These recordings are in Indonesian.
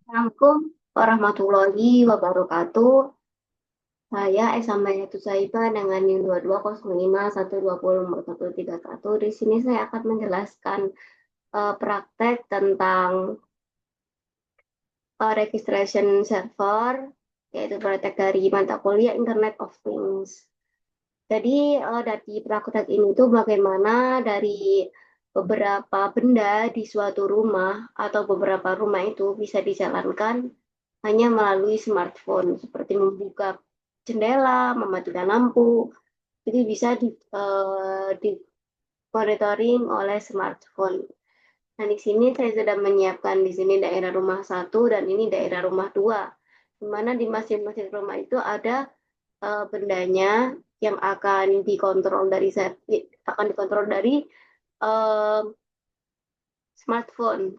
Assalamualaikum warahmatullahi wabarakatuh. Saya Esa Mayatu Saiba dengan NIM 2205124131. Di sini saya akan menjelaskan praktek tentang registration server, yaitu praktek dari mata kuliah Internet of Things. Jadi dari praktek ini tuh bagaimana dari beberapa benda di suatu rumah atau beberapa rumah itu bisa dijalankan hanya melalui smartphone, seperti membuka jendela, mematikan lampu, itu bisa di monitoring oleh smartphone. Nah, di sini saya sudah menyiapkan di sini daerah rumah satu dan ini daerah rumah dua, di mana di masing-masing rumah itu ada bendanya yang akan dikontrol dari uh, smartphone.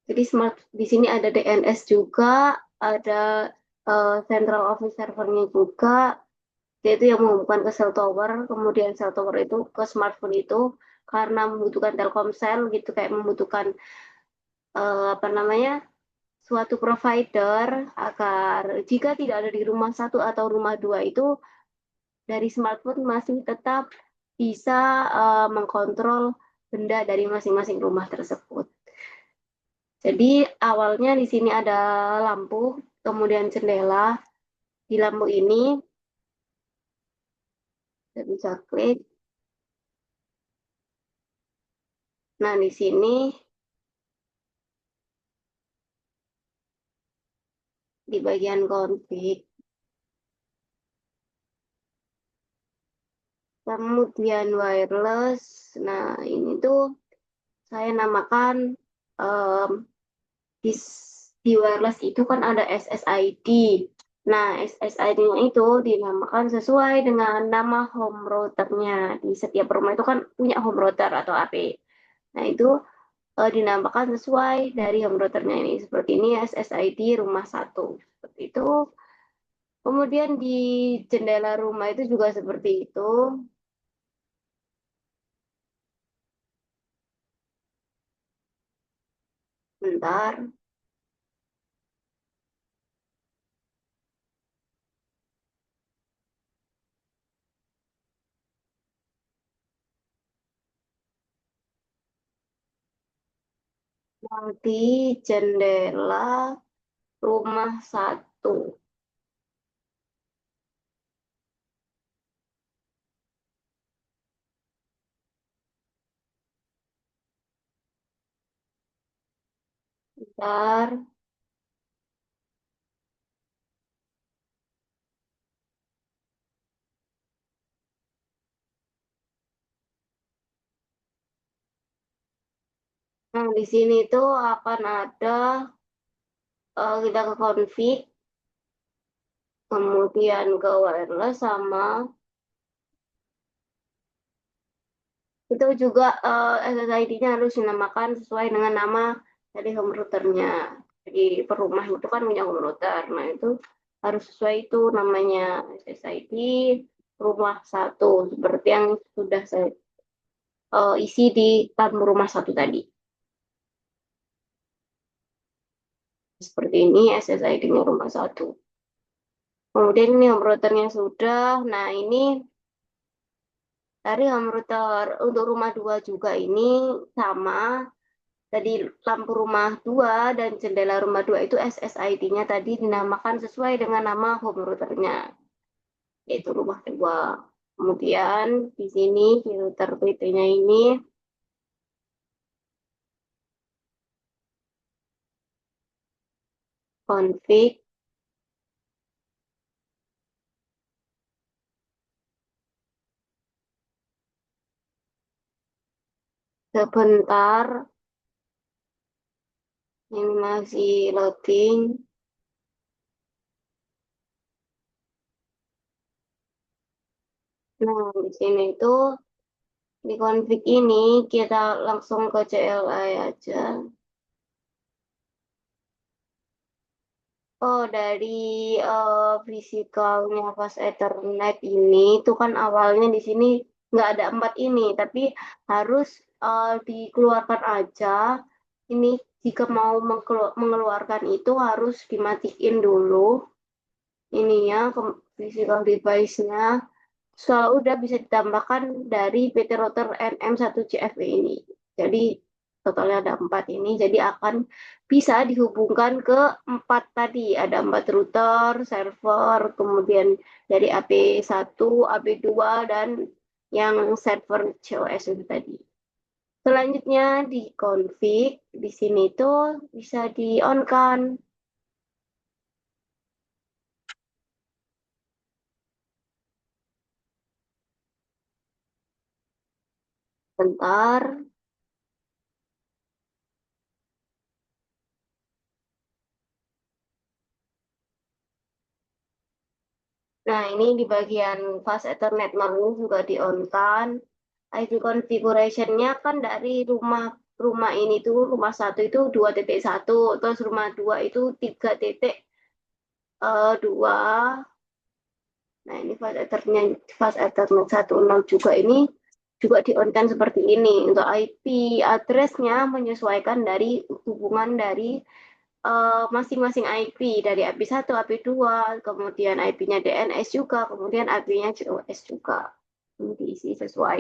Jadi di sini ada DNS juga, ada central office servernya juga, yaitu yang menghubungkan ke cell tower, kemudian cell tower itu ke smartphone itu karena membutuhkan Telkomsel gitu, kayak membutuhkan apa namanya, suatu provider agar jika tidak ada di rumah satu atau rumah dua itu dari smartphone masih tetap bisa mengkontrol benda dari masing-masing rumah tersebut. Jadi awalnya di sini ada lampu, kemudian jendela. Di lampu ini kita bisa klik. Nah, di sini di bagian config, kemudian wireless. Nah, ini tuh saya namakan em, di, di wireless itu kan ada SSID. Nah, SSID-nya itu dinamakan sesuai dengan nama home routernya. Di setiap rumah itu kan punya home router atau AP. Nah, itu dinamakan sesuai dari home routernya ini. Seperti ini SSID rumah satu. Seperti itu. Kemudian di jendela rumah itu juga seperti itu. Bentar. Nanti jendela rumah satu. Bentar. Nah, di sini tuh akan ada kita ke config, kemudian ke wireless sama itu juga SSID-nya harus dinamakan sesuai dengan nama dari home routernya. Jadi per rumah itu kan punya home router. Nah, itu harus sesuai itu namanya SSID rumah satu seperti yang sudah saya isi di tabel rumah satu tadi. Seperti ini SSID-nya rumah satu. Kemudian ini home routernya sudah. Nah, ini dari home router untuk rumah dua juga ini sama. Tadi lampu rumah dua dan jendela rumah dua itu SSID-nya tadi dinamakan sesuai dengan nama home routernya, yaitu rumah dua. Kemudian di sini di router PT-nya ini config sebentar, ini masih loading. Nah, di sini itu di config ini kita langsung ke CLI aja. Oh, dari fisikalnya pas Ethernet ini itu kan awalnya di sini nggak ada empat ini, tapi harus dikeluarkan aja ini jika mau mengeluarkan itu harus dimatiin dulu ininya physical device-nya. Soal udah bisa ditambahkan dari PT router NM1CFW ini. Jadi totalnya ada 4 ini. Jadi akan bisa dihubungkan ke 4 tadi. Ada 4 router, server, kemudian dari AP1, AP2, dan yang server COS itu tadi. Selanjutnya di config, di sini tuh bisa di-on kan. Bentar. Nah, ini di bagian fast Ethernet menu juga di-on-kan. IP configuration-nya kan dari rumah rumah ini tuh, rumah satu itu 2.1, terus rumah 2 itu 3.2. Nah, ini fast Ethernet 1.0 juga ini juga di-on-kan seperti ini. Untuk IP address-nya menyesuaikan dari hubungan dari masing-masing IP dari IP1, IP2, kemudian IP-nya DNS juga, kemudian IP-nya COS juga. Ini diisi sesuai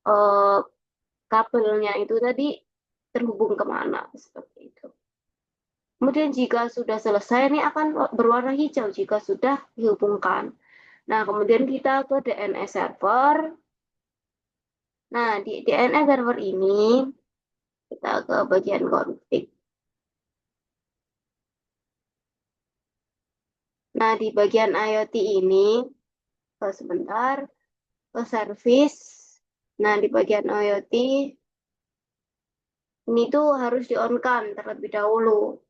uh, kabelnya itu tadi terhubung kemana, seperti itu. Kemudian jika sudah selesai, ini akan berwarna hijau jika sudah dihubungkan. Nah, kemudian kita ke DNS server. Nah, di DNS server ini, kita ke bagian config. Nah, di bagian IoT ini, sebentar, ke service. Nah, di bagian IoT ini tuh harus di-on-kan terlebih dahulu.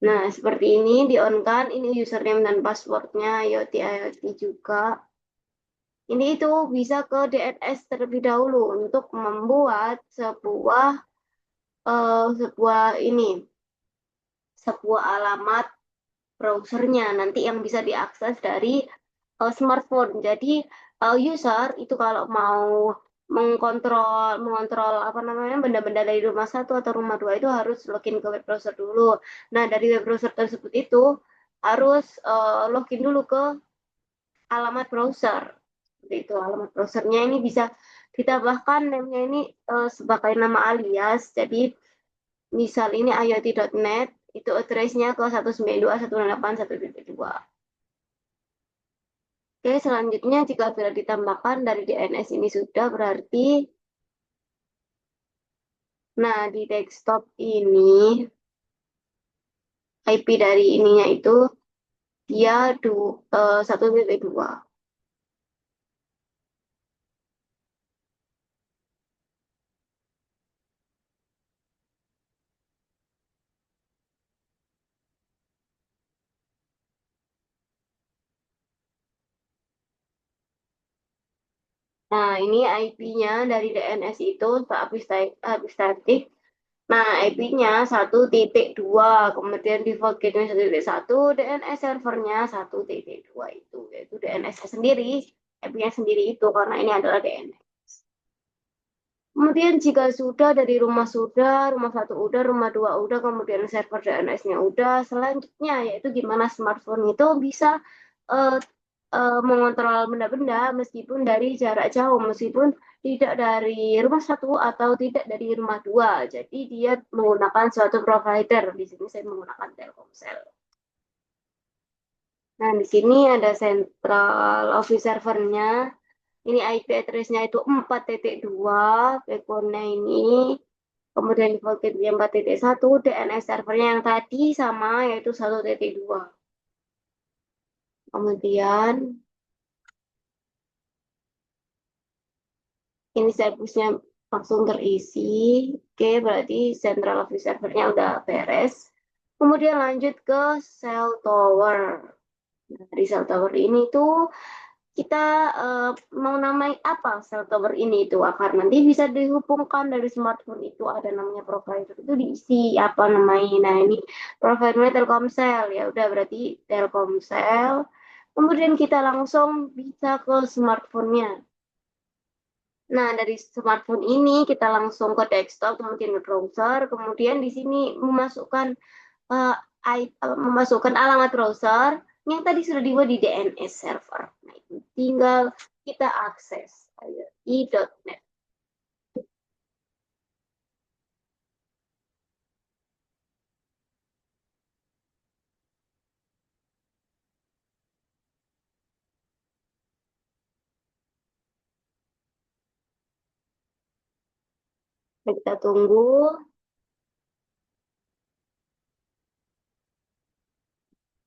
Nah, seperti ini di-on-kan, ini username dan passwordnya IoT IoT juga. Ini itu bisa ke DNS terlebih dahulu untuk membuat sebuah alamat browsernya nanti yang bisa diakses dari smartphone. Jadi user itu kalau mau mengontrol apa namanya benda-benda dari rumah satu atau rumah dua itu harus login ke web browser dulu. Nah, dari web browser tersebut itu harus login dulu ke alamat browser. Seperti itu, alamat browsernya ini bisa ditambahkan namanya ini sebagai nama alias. Jadi misal ini iot.net, itu address-nya ke 192.168.1.2. Oke, selanjutnya jika sudah ditambahkan dari DNS ini sudah berarti, nah di desktop ini IP dari ininya itu dia 1.2. Nah, ini IP-nya dari DNS itu habis static. Nah, IP-nya 1.2, kemudian default gateway 1.1, DNS servernya 1.2 itu, yaitu DNS sendiri, IP-nya sendiri itu, karena ini adalah DNS. Kemudian jika sudah dari rumah satu udah, rumah dua udah, kemudian server DNS-nya udah, selanjutnya yaitu gimana smartphone itu bisa uh, mengontrol benda-benda meskipun dari jarak jauh, meskipun tidak dari rumah satu atau tidak dari rumah dua. Jadi dia menggunakan suatu provider. Di sini saya menggunakan Telkomsel. Nah, di sini ada central office servernya. Ini IP address-nya itu 4.2, backbone-nya ini. Kemudian default gateway 4.1, DNS servernya yang tadi sama yaitu 1.2. Kemudian ini service-nya langsung terisi. Oke, berarti central office servernya udah beres. Kemudian lanjut ke cell tower. Nah, di cell tower ini tuh kita mau namai apa cell tower ini itu agar nanti bisa dihubungkan dari smartphone itu ada namanya provider itu diisi apa namanya. Nah, ini providernya Telkomsel ya udah berarti Telkomsel. Kemudian kita langsung bisa ke smartphone-nya. Nah, dari smartphone ini kita langsung ke desktop, kemudian ke browser, kemudian di sini memasukkan eh, memasukkan alamat browser yang tadi sudah dibuat di DNS server. Nah, itu tinggal kita akses i.net. Kita tunggu.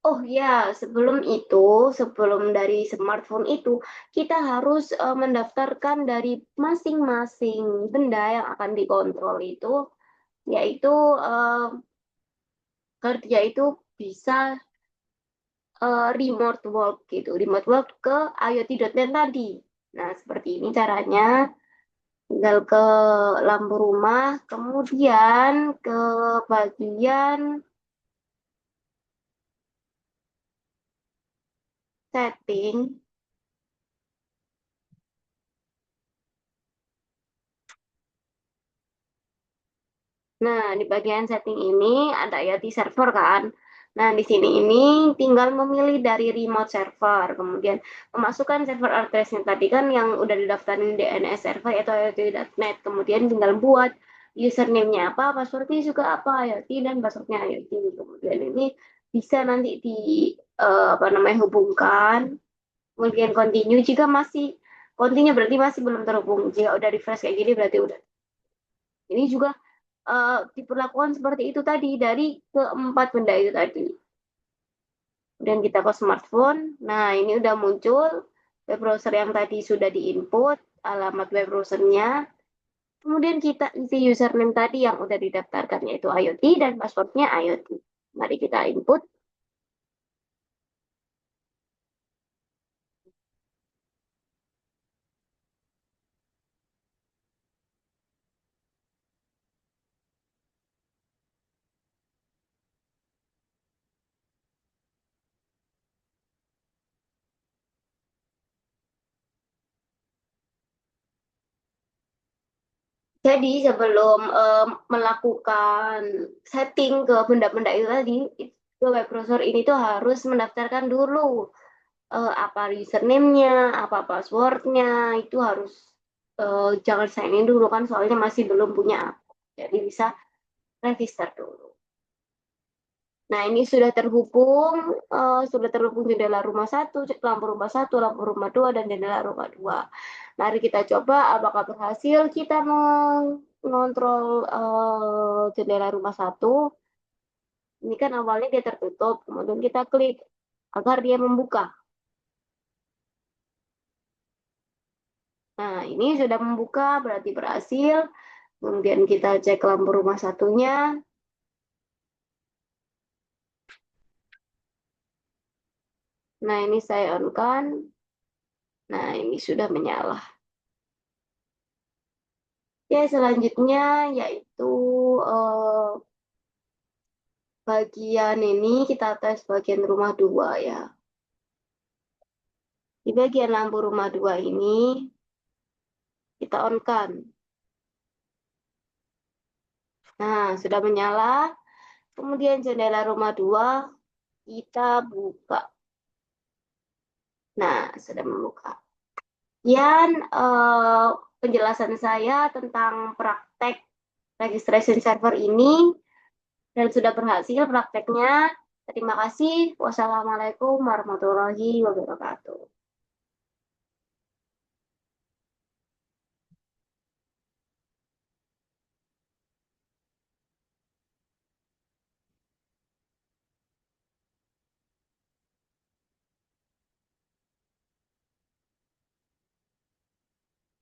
Oh ya, sebelum itu, sebelum dari smartphone itu, kita harus mendaftarkan dari masing-masing benda yang akan dikontrol itu, yaitu eh, kerja itu bisa remote work gitu, remote work ke IoT.net tadi. Nah, seperti ini caranya. Tinggal ke lampu rumah, kemudian ke bagian setting. Nah, di bagian setting ini ada IoT server kan. Nah, di sini ini tinggal memilih dari remote server, kemudian memasukkan server address-nya tadi kan yang udah didaftarin DNS server atau IoT.net, kemudian tinggal buat username-nya apa, password-nya juga apa, IoT dan password-nya IoT. Kemudian ini bisa nanti di apa namanya hubungkan, kemudian continue jika masih continue berarti masih belum terhubung. Jika udah refresh kayak gini berarti udah. Ini juga diperlakukan seperti itu tadi dari keempat benda itu tadi. Dan kita ke smartphone, nah ini udah muncul web browser yang tadi sudah diinput, alamat web browsernya, kemudian kita isi username tadi yang udah didaftarkan yaitu IoT dan passwordnya IoT. Mari kita input. Jadi sebelum melakukan setting ke benda-benda itu tadi, ke web browser ini tuh harus mendaftarkan dulu apa username-nya, apa password-nya, itu harus jangan sign in dulu kan, soalnya masih belum punya akun. Jadi bisa register dulu. Nah, ini sudah terhubung jendela rumah satu, lampu rumah satu, lampu rumah dua, dan jendela rumah dua. Mari kita coba apakah berhasil kita mengontrol jendela rumah satu. Ini kan awalnya dia tertutup, kemudian kita klik agar dia membuka. Nah, ini sudah membuka, berarti berhasil. Kemudian kita cek lampu rumah satunya. Nah, ini saya on-kan. Nah, ini sudah menyala. Ya, selanjutnya yaitu eh, bagian ini kita tes bagian rumah dua ya. Di bagian lampu rumah dua ini kita on-kan. Nah, sudah menyala. Kemudian jendela rumah dua kita buka. Nah, sudah membuka. Sekian penjelasan saya tentang praktek registration server ini dan sudah berhasil prakteknya. Terima kasih. Wassalamualaikum warahmatullahi wabarakatuh.